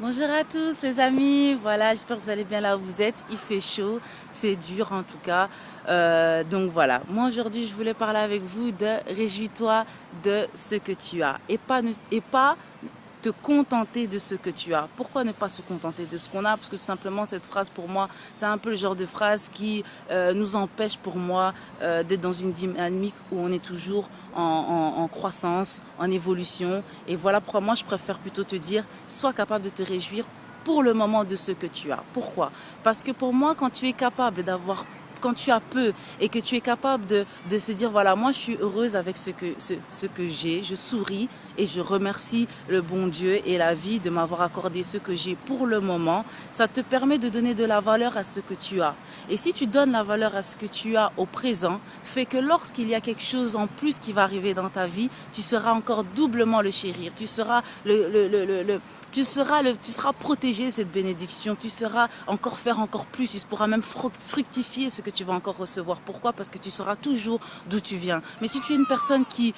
Bonjour à tous les amis, voilà, j'espère que vous allez bien là où vous êtes. Il fait chaud, c'est dur en tout cas. Donc voilà, moi aujourd'hui je voulais parler avec vous de réjouis-toi de ce que tu as et pas te contenter de ce que tu as. Pourquoi ne pas se contenter de ce qu'on a? Parce que tout simplement cette phrase pour moi, c'est un peu le genre de phrase qui nous empêche pour moi d'être dans une dynamique où on est toujours en croissance, en évolution. Et voilà pourquoi moi je préfère plutôt te dire, sois capable de te réjouir pour le moment de ce que tu as. Pourquoi? Parce que pour moi, quand tu as peu et que tu es capable de se dire, voilà, moi je suis heureuse avec ce que j'ai, je souris et je remercie le bon Dieu et la vie de m'avoir accordé ce que j'ai pour le moment, ça te permet de donner de la valeur à ce que tu as. Et si tu donnes la valeur à ce que tu as au présent, fait que lorsqu'il y a quelque chose en plus qui va arriver dans ta vie, tu seras encore doublement le chérir, tu seras protégé de cette bénédiction, tu seras encore faire encore plus, tu pourras même fructifier ce que tu vas encore recevoir. Pourquoi? Parce que tu sauras toujours d'où tu viens. Mais si tu es une personne qui,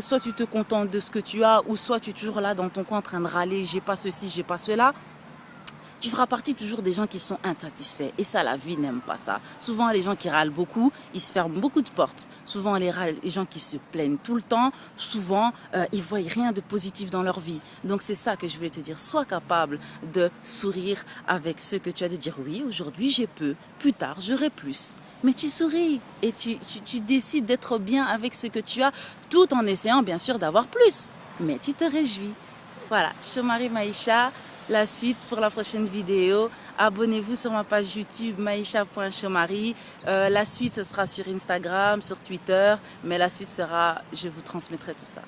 soit tu te contentes de ce que tu as, ou soit tu es toujours là dans ton coin en train de râler, j'ai pas ceci, j'ai pas cela, tu feras partie toujours des gens qui sont insatisfaits. Et ça, la vie n'aime pas ça. Souvent, les gens qui râlent beaucoup, ils se ferment beaucoup de portes. Souvent, les gens qui se plaignent tout le temps, souvent, ils voient rien de positif dans leur vie. Donc, c'est ça que je voulais te dire. Sois capable de sourire avec ce que tu as, de dire oui, aujourd'hui, j'ai peu. Plus tard, j'aurai plus. Mais tu souris et tu décides d'être bien avec ce que tu as, tout en essayant, bien sûr, d'avoir plus. Mais tu te réjouis. Voilà, Chomari Maïcha, la suite pour la prochaine vidéo. Abonnez-vous sur ma page YouTube maïcha.chomari. La suite, ce sera sur Instagram, sur Twitter, mais la suite sera, je vous transmettrai tout ça.